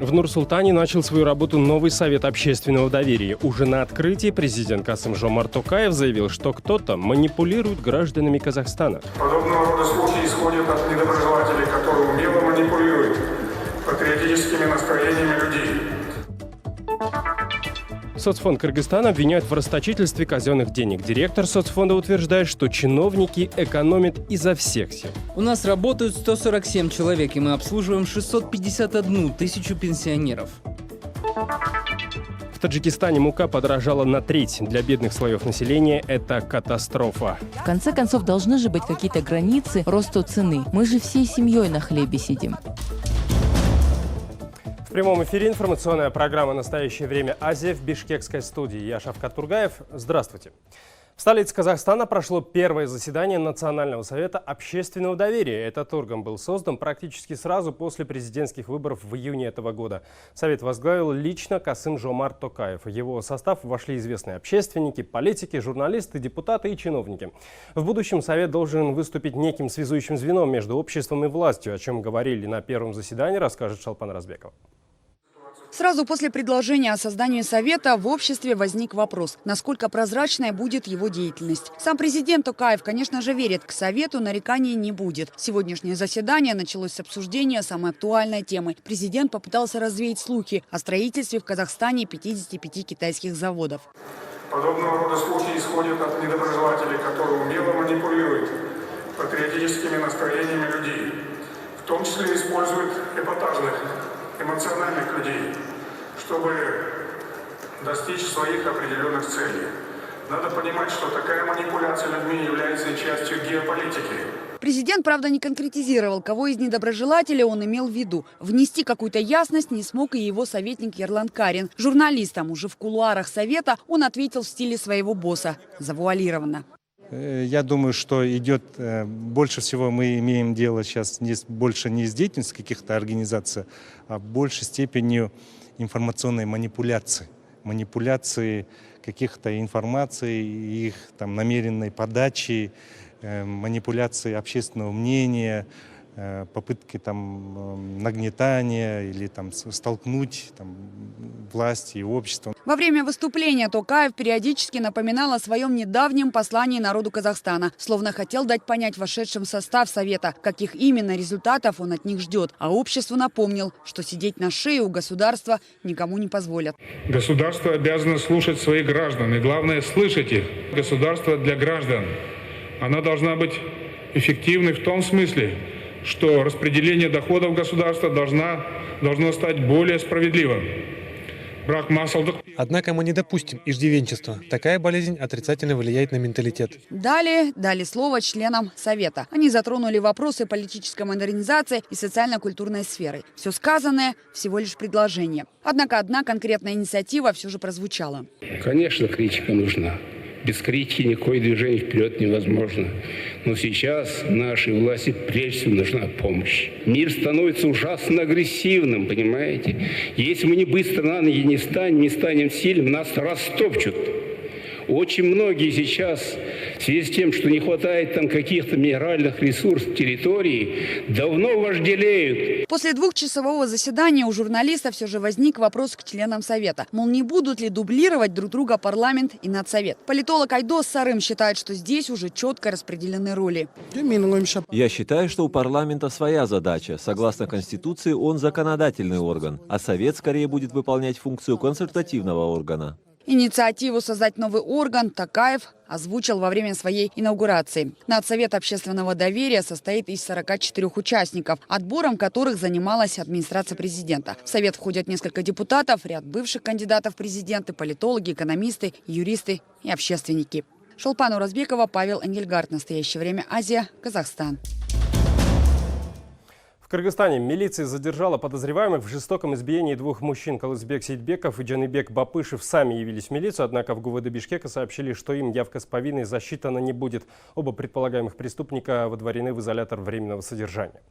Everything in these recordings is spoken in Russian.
В Нур-Султане начал свою работу новый совет общественного доверия. Уже на открытии президент Касым-Жомарт Токаев заявил, что кто-то манипулирует гражданами Казахстана. Подобного рода слухи исходят от недоброжелателей, которые умело манипулируют патриотическими настроениями людей. Соцфонд Кыргызстана обвиняют в расточительстве казенных денег. Директор соцфонда утверждает, что чиновники экономят изо всех сил. У нас работают 147 человек, и мы обслуживаем 651 тысячу пенсионеров. В Таджикистане мука подорожала на треть. Для бедных слоев населения это катастрофа. В конце концов, должны же быть какие-то границы росту цены. Мы же всей семьей на хлебе сидим. В прямом эфире информационная программа «Настоящее время. Азия» в бишкекской студии. Я Шавкат Тургаев. Здравствуйте. В столице Казахстана прошло первое заседание Национального совета общественного доверия. Этот орган был создан практически сразу после президентских выборов в июне этого года. Совет возглавил лично Касым-Жомарт Токаев. В его состав вошли известные общественники, политики, журналисты, депутаты и чиновники. В будущем совет должен выступить неким связующим звеном между обществом и властью, о чем говорили на первом заседании, расскажет Шолпан Разбекова. Сразу после предложения о создании Совета в обществе возник вопрос, насколько прозрачной будет его деятельность. Сам президент Токаев, конечно же, верит, к Совету нареканий не будет. Сегодняшнее заседание началось с обсуждения самой актуальной темы. Президент попытался развеять слухи о строительстве в Казахстане 55 китайских заводов. Подобного рода слухи исходят от недоброжелателей, которые умело манипулируют патриотическими настроениями людей, в том числе используют эпатажных, эмоциональных людей, чтобы достичь своих определенных целей. Надо понимать, что такая манипуляция людьми является частью геополитики. Президент, правда, не конкретизировал, кого из недоброжелателей он имел в виду. Внести какую-то ясность не смог и его советник Ерлан Карин. Журналистам уже в кулуарах Совета он ответил в стиле своего босса, завуалированно. Я думаю, что идет больше всего мы имеем дело сейчас больше не с деятельностью каких-то организаций, а в большей степени информационной манипуляции. Манипуляции каких-то информаций, их там намеренной подачи, манипуляции общественного мнения, попытки там нагнетания или там столкнуть там власть и общество. Во время выступления Токаев периодически напоминал о своем недавнем послании народу Казахстана, словно хотел дать понять вошедшим в состав Совета, каких именно результатов он от них ждет. А обществу напомнил, что сидеть на шее у государства никому не позволят. Государство обязано слушать своих граждан, и главное слышать их. Государство для граждан. Оно должна быть эффективной в том смысле, что распределение доходов государства должно стать более справедливым. Однако мы не допустим иждивенчества. Такая болезнь отрицательно влияет на менталитет. Далее дали слово членам Совета. Они затронули вопросы политической модернизации и социально-культурной сферы. Все сказанное – всего лишь предложение. Однако одна конкретная инициатива все же прозвучала. Конечно, критика нужна. Без критики никакое движение вперед невозможно. Но сейчас нашей власти прежде всего нужна помощь. Мир становится ужасно агрессивным, понимаете? Если мы не быстро на ноги не станем сильным, нас растопчут. Очень многие сейчас, в связи с тем, что не хватает там каких-то минеральных ресурсов территории, давно вожделеют. После двухчасового заседания у журналистов все же возник вопрос к членам Совета. Мол, не будут ли дублировать друг друга парламент и Надсовет? Политолог Айдос Сарым считает, что здесь уже четко распределены роли. Я считаю, что у парламента своя задача. Согласно Конституции, он законодательный орган, а Совет скорее будет выполнять функцию консультативного органа. Инициативу создать новый орган Токаев озвучил во время своей инаугурации. Надсовет общественного доверия состоит из 44 участников, отбором которых занималась администрация президента. В Совет входят несколько депутатов, ряд бывших кандидатов в президенты, политологи, экономисты, юристы и общественники. Шолпан Разбекова, Павел Энгельгард. Настоящее время. Азия. Казахстан. В Кыргызстане милиция задержала подозреваемых в жестоком избиении двух мужчин. Калызбек Сейдбеков и Джаныбек Бапышев сами явились в милицию, однако в ГУВД Бишкека сообщили, что им явка с повинной засчитана не будет. Оба предполагаемых преступника выдворены в изолятор временного содержания.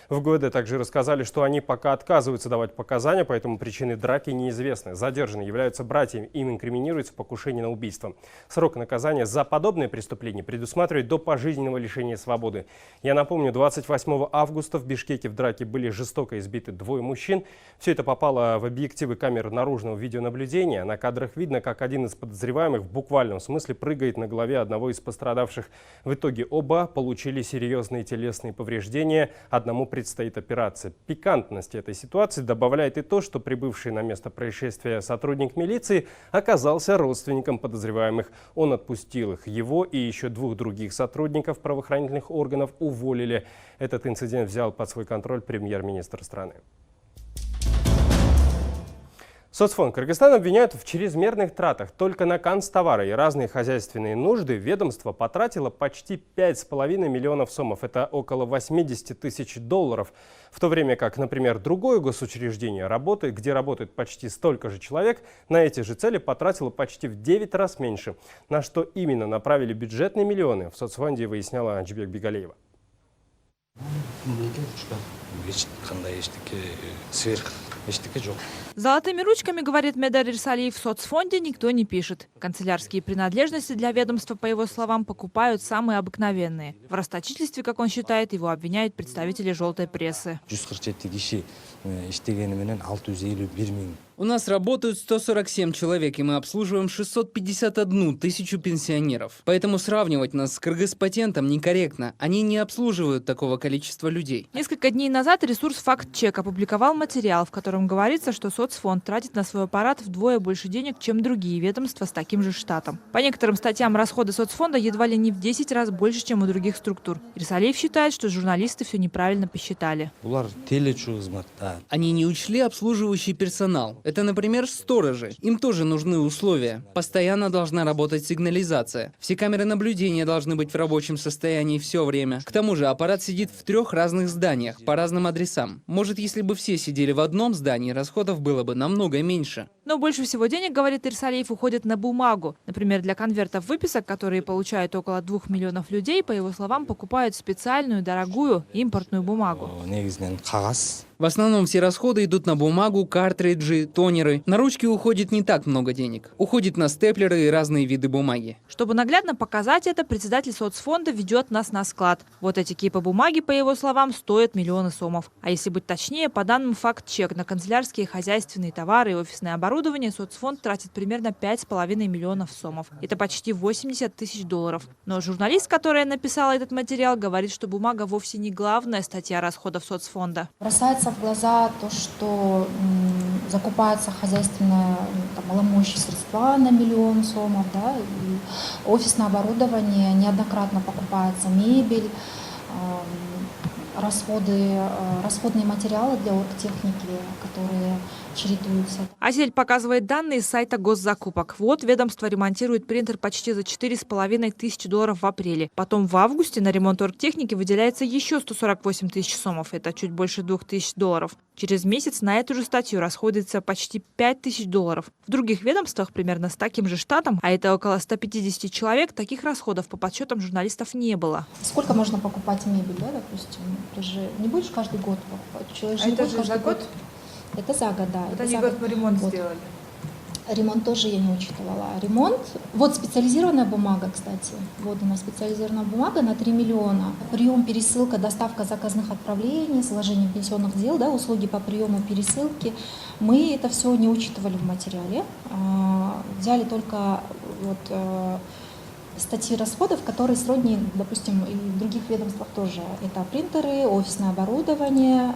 В ГУВД также рассказали, что они пока отказываются давать показания, поэтому причины драки неизвестны. Задержанные являются братьями, им инкриминируется покушение на убийство. Срок наказания за подобное преступление предусматривает до пожизненного лишения свободы. Я напомню, 28 августа в Бишкеке в драке были жестоко избиты двое мужчин. Все это попало в объективы камер наружного видеонаблюдения. На кадрах видно, как один из подозреваемых в буквальном смысле прыгает на голове одного из пострадавших. В итоге оба получили серьезные телесные повреждения. Одному предстоит операция. Пикантности этой ситуации добавляет и то, что прибывший на место происшествия сотрудник милиции оказался родственником подозреваемых. Он отпустил их. Его и еще двух других сотрудников правоохранительных органов уволили. Этот инцидент взял под свой контроль премьер-министр страны. Соцфонд Кыргызстана обвиняют в чрезмерных тратах. Только на канцтовары и разные хозяйственные нужды ведомство потратило почти 5,5 миллионов сомов. Это около 80 тысяч долларов. В то время как, например, другое госучреждение, где работает почти столько же человек, на эти же цели потратило почти в 9 раз меньше. На что именно направили бюджетные миллионы, в соцфонде выясняла Аджибек Бигалеева. Золотыми ручками, говорит Медар Ирсалиев, в соцфонде никто не пишет. Канцелярские принадлежности для ведомства, по его словам, покупают самые обыкновенные. В расточительстве, как он считает, его обвиняют представители желтой прессы. У нас работают 147 человек, и мы обслуживаем 651 тысячу пенсионеров. Поэтому сравнивать нас с Кыргызпатентом некорректно. Они не обслуживают такого количества людей. Несколько дней назад ресурс «Факт-чек» опубликовал материал, в котором говорится, что соцфонд тратит на свой аппарат вдвое больше денег, чем другие ведомства с таким же штатом. По некоторым статьям расходы соцфонда едва ли не в 10 раз больше, чем у других структур. Ирсалиев считает, что журналисты все неправильно посчитали. Они не учли обслуживающий персонал. Это, например, сторожи. Им тоже нужны условия. Постоянно должна работать сигнализация. Все камеры наблюдения должны быть в рабочем состоянии все время. К тому же аппарат сидит в 3 разных зданиях, по разным адресам. Может, если бы все сидели в одном здании, расходов было бы намного меньше. Но больше всего денег, говорит Ирсалиев, уходит на бумагу. Например, для конвертов выписок, которые получают около 2 миллионов людей, по его словам, покупают специальную, дорогую импортную бумагу. В основном все расходы идут на бумагу, картриджи, тонеры. На ручки уходит не так много денег. Уходит на степлеры и разные виды бумаги. Чтобы наглядно показать это, председатель соцфонда ведет нас на склад. Вот эти кипы бумаги, по его словам, стоят миллионы сомов. А если быть точнее, по данным «Факт-чек», на канцелярские, хозяйственные товары и офисное оборудование соцфонд тратит примерно 5,5 миллионов сомов. Это почти 80 тысяч долларов. Но журналист, которая написала этот материал, говорит, что бумага вовсе не главная статья расходов соцфонда. Бросается в глаза то, что закупаются хозяйственные маломощные средства на миллион сомов, да, и офисное оборудование, неоднократно покупается мебель, расходные материалы для оргтехники, которые чередуются. Асель показывает данные с сайта госзакупок. Вот ведомство ремонтирует принтер почти за 4,5 тысячи долларов в апреле. Потом в августе на ремонт оргтехники выделяется еще 148 тысяч сомов. Это чуть больше 2 тысяч долларов. Через месяц на эту же статью расходуется почти 5 тысяч долларов. В других ведомствах примерно с таким же штатом, а это около 150 человек, таких расходов по подсчетам журналистов не было. Сколько можно покупать мебель, да, допустим? Ты же не будешь каждый год покупать. Человек же не будет каждый год. Это за год, да. Это они год по ремонту сделали. Ремонт тоже я не учитывала. Ремонт. Вот специализированная бумага, кстати. Вот у нас специализированная бумага на 3 миллиона. Прием, пересылка, доставка заказных отправлений, сложение пенсионных дел, да, услуги по приему, пересылке. Мы это все не учитывали в материале. Взяли только вот статьи расходов, которые сродни, допустим, и в других ведомствах тоже. Это принтеры, офисное оборудование,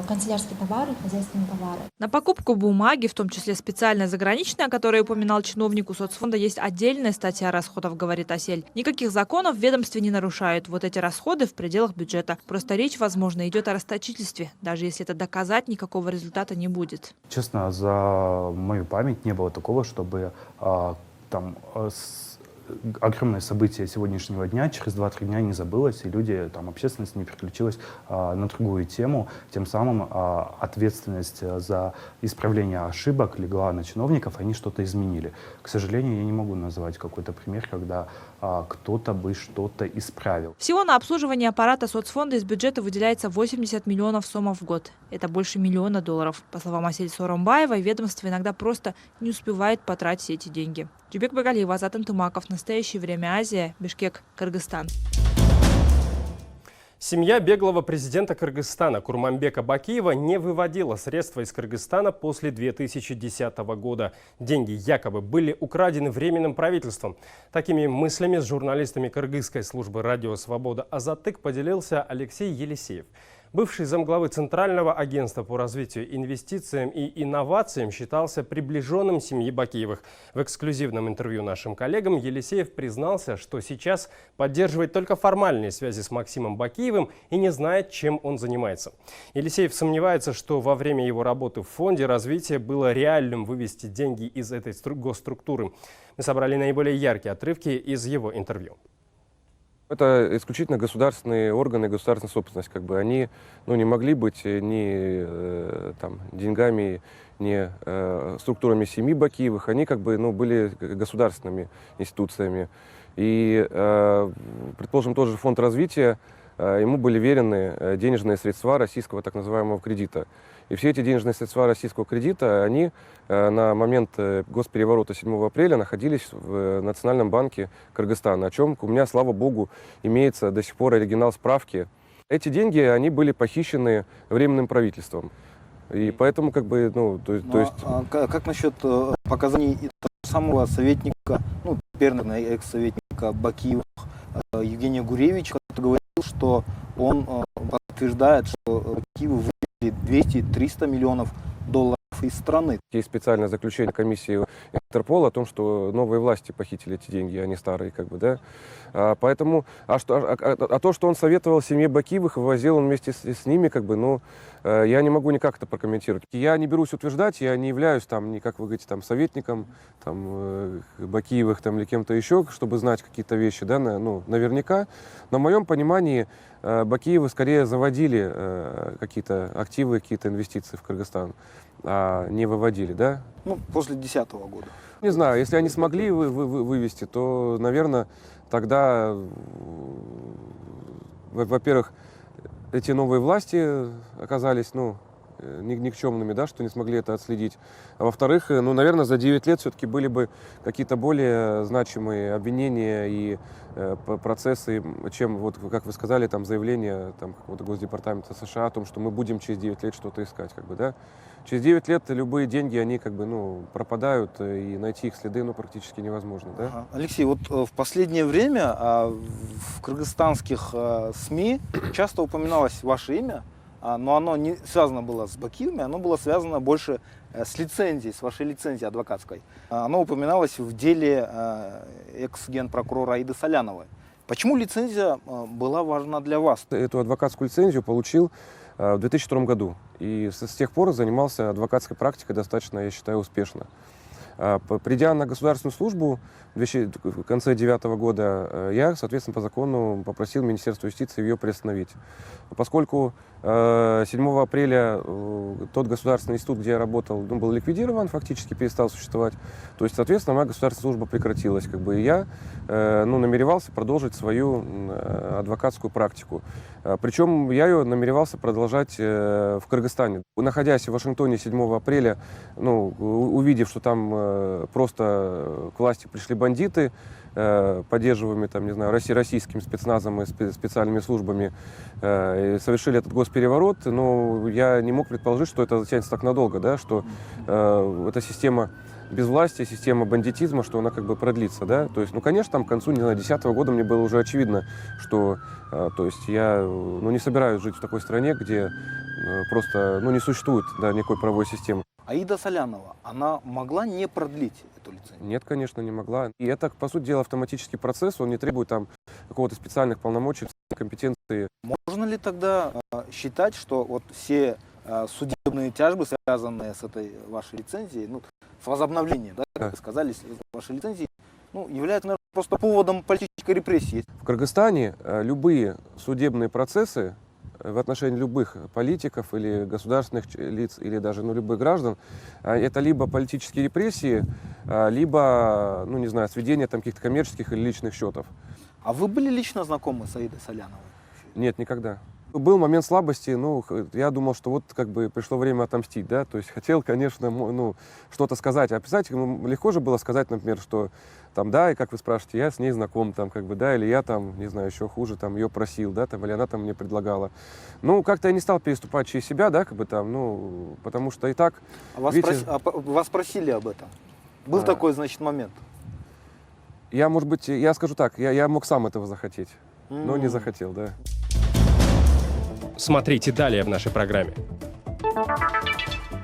канцелярские товары, хозяйственные товары. На покупку бумаги, в том числе специальная заграничная, о которой упоминал чиновник, у соцфонда есть отдельная статья расходов, говорит Асель. Никаких законов в ведомстве не нарушают. Вот эти расходы в пределах бюджета. Просто речь, возможно, идет о расточительстве. Даже если это доказать, никакого результата не будет. Честно, за мою память не было такого, чтобы огромное событие сегодняшнего дня через 2-3 дня не забылось, и люди, общественность не переключилась на другую тему. Тем самым ответственность за исправление ошибок легла на чиновников, они что-то изменили. К сожалению, я не могу назвать какой-то пример, когда кто-то бы что-то исправил. Всего на обслуживание аппарата соцфонда из бюджета выделяется 80 миллионов сомов в год. Это больше $1 миллиона. По словам Асель Соромбаевой, ведомство иногда просто не успевает потратить эти деньги. Джубек Багалиева, Азат Антымаков. Настоящее время. Азия. Бишкек, Кыргызстан. Семья беглого президента Кыргызстана Курманбека Бакиева не выводила средства из Кыргызстана после 2010 года. Деньги якобы были украдены временным правительством. Такими мыслями с журналистами кыргызской службы «Радио Свобода» Азаттык поделился Алексей Елисеев. Бывший замглавы Центрального агентства по развитию, инвестициям и инновациям считался приближенным семьи Бакиевых. В эксклюзивном интервью нашим коллегам Елисеев признался, что сейчас поддерживает только формальные связи с Максимом Бакиевым и не знает, чем он занимается. Елисеев сомневается, что во время его работы в фонде развития было реальным вывести деньги из этой госструктуры. Мы собрали наиболее яркие отрывки из его интервью. Это исключительно государственные органы, государственная собственность. Они не могли быть ни деньгами, ни структурами семьи Бакиевых. Они были государственными институциями. И, предположим, тот же фонд развития, ему были верены денежные средства российского так называемого кредита. И все эти денежные средства российского кредита, они на момент госпереворота 7 апреля находились в Национальном банке Кыргызстана, о чем у меня, слава богу, имеется до сих пор оригинал справки. Эти деньги, они были похищены временным правительством. И поэтому, как насчет показаний того самого советника, теперь, наверное, экс-советника Бакиева Евгения Гуревича, который говорил, что он подтверждает, что Бакиевы вывели 200-300 миллионов долларов из страны. Есть специальное заключение комиссии Интерпола о том, что новые власти похитили эти деньги, а не старые, Поэтому, то, что он советовал семье Бакиевых, вывозил он вместе с ними, я не могу никак это прокомментировать. Я не берусь утверждать, я не являюсь ни, как вы говорите, советником Бакиевых или кем-то еще, чтобы знать какие-то вещи, наверняка. Но в моем понимании Бакиевы скорее заводили какие-то активы, какие-то инвестиции в Кыргызстан, а не выводили, да? После 2010 года. Не знаю, если они смогли вывести, то, наверное, тогда, во-первых, эти новые власти оказались, никчемными, да, что не смогли это отследить. А во-вторых, наверное, за 9 лет все-таки были бы какие-то более значимые обвинения и процессы, чем, как вы сказали, заявление какого-то Госдепартамента США о том, что мы будем через 9 лет что-то искать, да. Через 9 лет любые деньги, они пропадают, и найти их следы, практически невозможно, да. Ага. Алексей, в последнее время в кыргызстанских СМИ часто упоминалось ваше имя, но оно не связано было с Бакиевыми, оно было связано больше с лицензией, с вашей лицензией адвокатской. Оно упоминалось в деле экс-генпрокурора Аиды Соляновой. Почему лицензия была важна для вас? Эту адвокатскую лицензию получил в 2002 году. И с тех пор занимался адвокатской практикой достаточно, я считаю, успешно. Придя на государственную службу в конце 2009 года, я, соответственно, по закону попросил Министерство юстиции ее приостановить. Поскольку 7 апреля тот государственный институт, где я работал, был ликвидирован, фактически перестал существовать, то есть, соответственно, моя государственная служба прекратилась. И я намеревался продолжить свою адвокатскую практику. Причем я ее намеревался продолжать в Кыргызстане. Находясь в Вашингтоне 7 апреля, увидев, что там просто к власти пришли бандиты, поддерживаемые российским спецназом и специальными службами, совершили этот госпереворот, но я не мог предположить, что это затянется так надолго, да, что эта система безвластия, система бандитизма, что она продлится, да. То есть, конечно, к концу, 2010 года мне было уже очевидно, что, я, не собираюсь жить в такой стране, где просто, не существует, никакой правовой системы. Аида Солянова, она могла не продлить эту лицензию? Нет, конечно, не могла. И это, по сути дела, автоматический процесс, он не требует какого-то специальных полномочий, компетенции. Можно ли тогда считать, что все судебные тяжбы, связанные с этой вашей лицензией, с возобновлением, как вы сказали, вашей лицензии, являются, наверное, просто поводом политической репрессии? В Кыргызстане любые судебные процессы в отношении любых политиков или государственных лиц, или даже любых граждан, это либо политические репрессии, либо, ну не знаю, сведение там каких-то коммерческих или личных счетов. А вы были лично знакомы с Аидой Соляновой? Нет, никогда. Был момент слабости, ну, я думал, что вот как бы пришло время отомстить, да, то есть хотел, конечно, ну, что-то сказать, описать, ну, легко же было сказать, например, что там, да, и как вы спрашиваете, я с ней знаком, там, как бы, да, или я там, не знаю, еще хуже, там, ее просил, да, там, или она там мне предлагала. Ну, как-то я не стал переступать через себя, да, как бы там, ну, потому что и так... Вас просили об этом? Был такой, значит, момент? Я, может быть, я скажу так, я мог сам этого захотеть, но не захотел, да. Смотрите далее в нашей программе.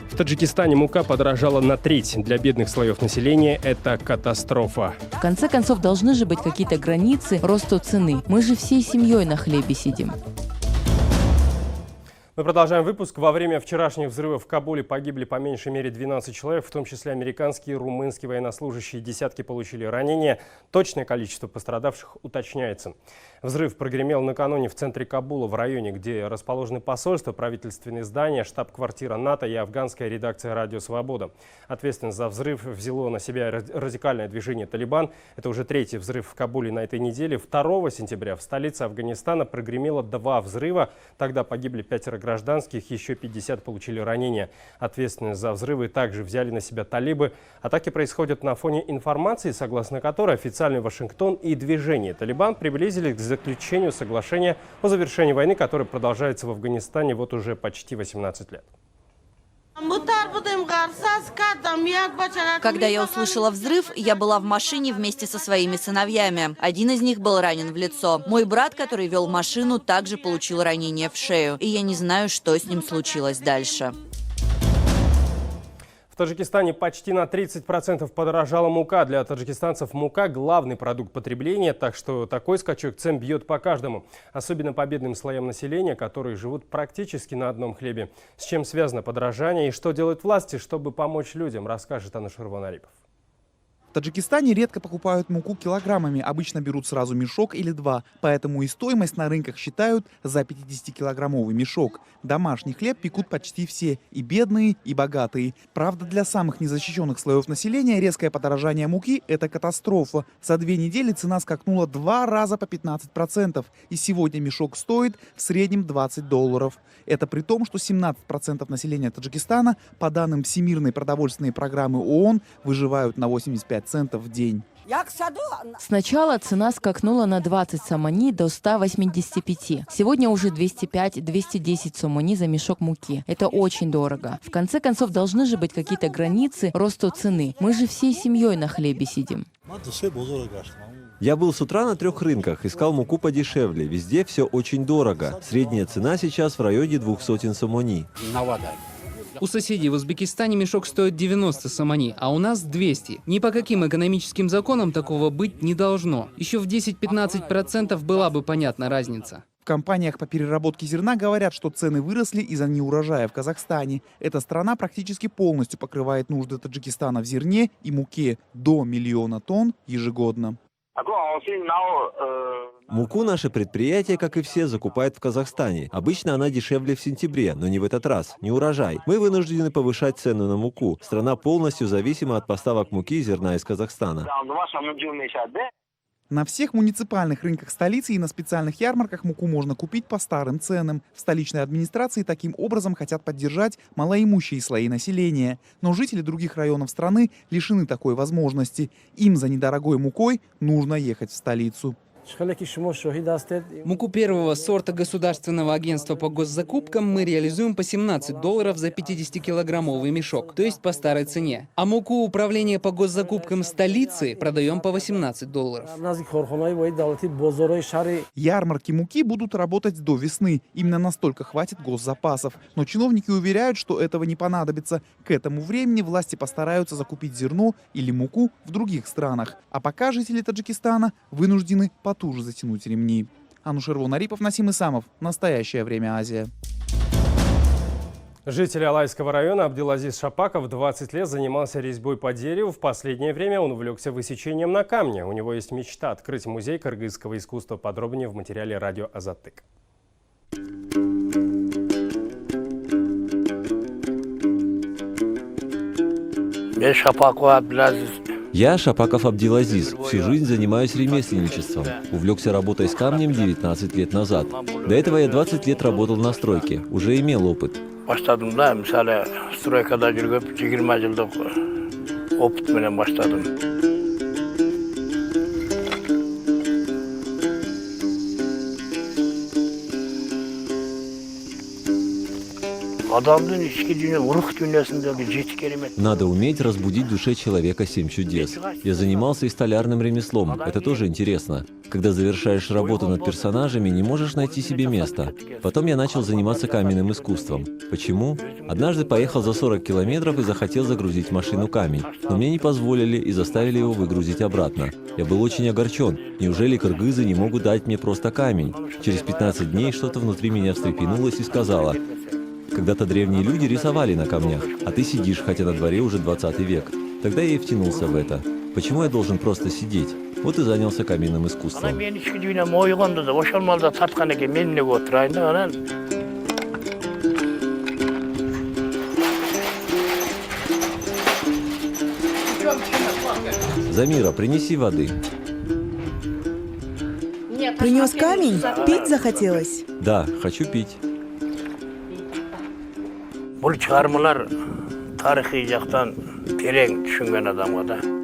В Таджикистане мука подорожала на треть. Для бедных слоев населения это катастрофа. В конце концов, должны же быть какие-то границы росту цены. Мы же всей семьей на хлебе сидим. Мы продолжаем выпуск. Во время вчерашних взрывов в Кабуле погибли по меньшей мере 12 человек, в том числе американские и румынские военнослужащие. Десятки получили ранения. Точное количество пострадавших уточняется. Взрыв прогремел накануне в центре Кабула, в районе, где расположены посольства, правительственные здания, штаб-квартира НАТО и афганская редакция «Радио Свобода». Ответственность за взрыв взяло на себя радикальное движение «Талибан». Это уже третий взрыв в Кабуле на этой неделе. 2 сентября в столице Афганистана прогремело 2 взрыва. Тогда погибли 5 гражданских, еще 50 получили ранения. Ответственность за взрывы также взяли на себя талибы. Атаки происходят на фоне информации, согласно которой официальный Вашингтон и движение «Талибан» приблизились к заключению соглашения о завершении войны, которое продолжается в Афганистане вот уже почти 18 лет. Когда я услышала взрыв, я была в машине вместе со своими сыновьями. Один из них был ранен в лицо. Мой брат, который вел машину, также получил ранение в шею. И я не знаю, что с ним случилось дальше. В Таджикистане почти на 30% подорожала мука. Для таджикистанцев мука – главный продукт потребления, так что такой скачок цен бьет по каждому. Особенно по бедным слоям населения, которые живут практически на одном хлебе. С чем связано подорожание и что делают власти, чтобы помочь людям, расскажет Анушервон Арипов. В Таджикистане редко покупают муку килограммами, обычно берут сразу мешок или 2, поэтому и стоимость на рынках считают за 50-килограммовый мешок. Домашний хлеб пекут почти все, и бедные, и богатые. Правда, для самых незащищенных слоев населения резкое подорожание муки – это катастрофа. За 2 недели цена скакнула 2 раза по 15%, и сегодня мешок стоит в среднем $20. Это при том, что 17% населения Таджикистана, по данным Всемирной продовольственной программы ООН, выживают на 85 центов в день. Сначала цена скакнула на 20 сомони до 185. Сегодня уже 205-210 сомони за мешок муки. Это очень дорого. В конце концов, должны же быть какие-то границы росту цены. Мы же всей семьей на хлебе сидим. Я был с утра на 3 рынках, искал муку подешевле. Везде все очень дорого. Средняя цена сейчас в районе 200 сомони. У соседей в Узбекистане мешок стоит 90 сомони, а у нас 200. Ни по каким экономическим законам такого быть не должно. Еще в 10-15% была бы понятна разница. В компаниях по переработке зерна говорят, что цены выросли из-за неурожая в Казахстане. Эта страна практически полностью покрывает нужды Таджикистана в зерне и муке до 1 миллиона тонн ежегодно. Муку наше предприятие, как и все, закупает в Казахстане. Обычно она дешевле в сентябре, но не в этот раз. Не урожай. Мы вынуждены повышать цену на муку. Страна полностью зависима от поставок муки и зерна из Казахстана. На всех муниципальных рынках столицы и на специальных ярмарках муку можно купить по старым ценам. В столичной администрации таким образом хотят поддержать малоимущие слои населения. Но жители других районов страны лишены такой возможности. Им за недорогой мукой нужно ехать в столицу. Муку первого сорта Государственного агентства по госзакупкам мы реализуем по $17 за 50-килограммовый мешок, то есть по старой цене. А муку управления по госзакупкам столицы продаем по $18. Ярмарки муки будут работать до весны. Именно настолько хватит госзапасов. Но чиновники уверяют, что этого не понадобится. К этому времени власти постараются закупить зерно или муку в других странах. А пока жители Таджикистана вынуждены потуже затянуть ремни. Анушервон Арипов, Насим Исамов. Настоящее время Азия. Житель Алайского района Абдилазиз Шапаков 20 лет занимался резьбой по дереву. В последнее время он увлекся высечением на камне. У него есть мечта открыть музей кыргызского искусства. Подробнее в материале радио Азаттык. Я Шапаков Абдилазиз. Всю жизнь занимаюсь ремесленничеством. Увлекся работой с камнем 19 лет назад. До этого я 20 лет работал на стройке. Уже имел опыт. Надо уметь разбудить в душе человека 7 чудес. Я занимался и столярным ремеслом. Это тоже интересно. Когда завершаешь работу над персонажами, не можешь найти себе места. Потом я начал заниматься каменным искусством. Почему? Однажды поехал за 40 километров и захотел загрузить в машину камень. Но мне не позволили и заставили его выгрузить обратно. Я был очень огорчен. Неужели кыргызы не могут дать мне просто камень? Через 15 дней что-то внутри меня встрепенулось и сказала: когда-то древние люди рисовали на камнях, а ты сидишь, хотя на дворе уже 20 век. Тогда я и втянулся в это. Почему я должен просто сидеть? Вот и занялся каменным искусством. Замира, принеси воды. Принес камень? Пить захотелось? Да, хочу пить.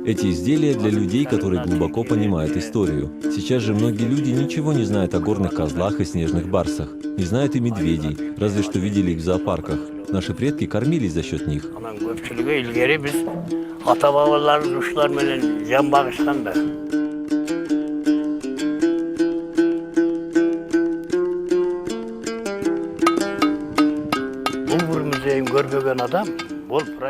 Эти изделия для людей, которые глубоко понимают историю. Сейчас же многие люди ничего не знают о горных козлах и снежных барсах. Не знают и медведей, разве что видели их в зоопарках. Наши предки кормились за счет них.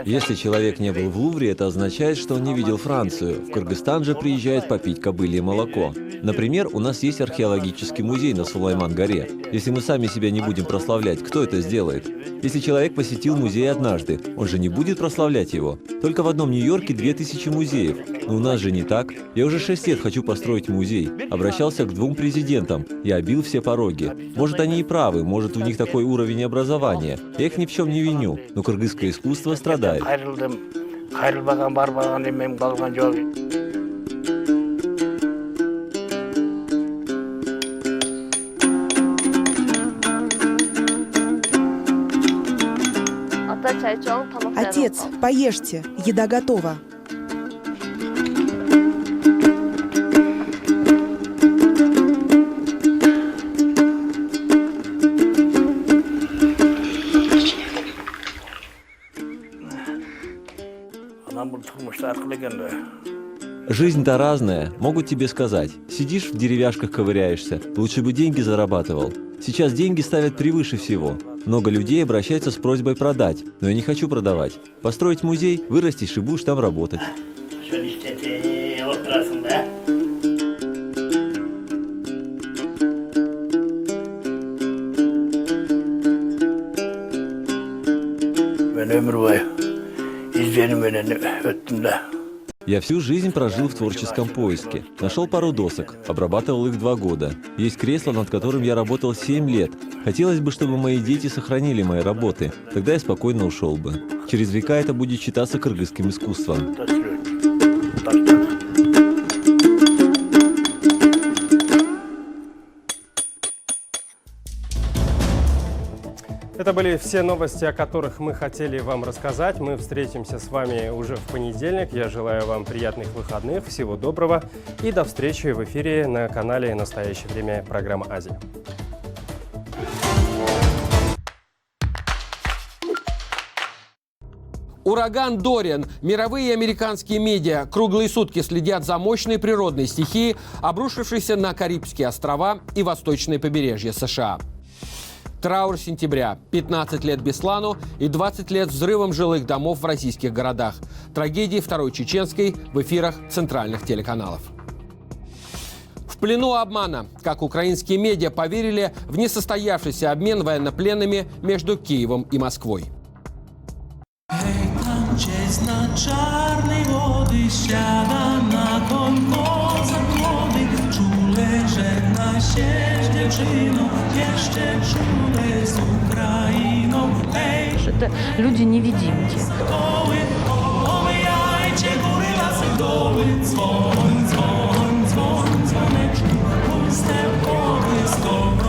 Если человек не был в Лувре, это означает, что он не видел Францию. В Кыргызстан же приезжает попить кобылье молоко. Например, у нас есть археологический музей на Сулайман-горе. Если мы сами себя не будем прославлять, кто это сделает? Если человек посетил музей однажды, он же не будет прославлять его. Только в одном Нью-Йорке 2000 музеев. Но у нас же не так. Я уже 6 лет хочу построить музей. Обращался к 2 президентам. Я обил все пороги. Может, они и правы, может, у них такой уровень образования. Я их ни в чем не виню, но кыргызское искусство страдает. Отец, поешьте, еда готова. Жизнь-то разная, могут тебе сказать. Сидишь в деревяшках ковыряешься, лучше бы деньги зарабатывал. Сейчас деньги ставят превыше всего. Много людей обращаются с просьбой продать, но я не хочу продавать. Построить музей, вырастешь и будешь там работать. Я всю жизнь прожил в творческом поиске. Нашел пару досок, обрабатывал их 2 года. Есть кресло, над которым я работал 7 лет. Хотелось бы, чтобы мои дети сохранили мои работы. Тогда я спокойно ушел бы. Через века это будет считаться кыргызским искусством. Это были все новости, о которых мы хотели вам рассказать. Мы встретимся с вами уже в понедельник. Я желаю вам приятных выходных, всего доброго и до встречи в эфире на канале «Настоящее время» программа «Азия». Ураган Дориан. Мировые и американские медиа круглые сутки следят за мощной природной стихией, обрушившейся на Карибские острова и восточное побережье США. Траур сентября. 15 лет Беслану и 20 лет взрывам жилых домов в российских городах. Трагедии Второй Чеченской в эфирах центральных телеканалов. В плену обмана. Как украинские медиа поверили в несостоявшийся обмен военнопленными между Киевом и Москвой. Это люди-невидимки. Ой, звон, звон, звон, звонечку, пусть der Chor ist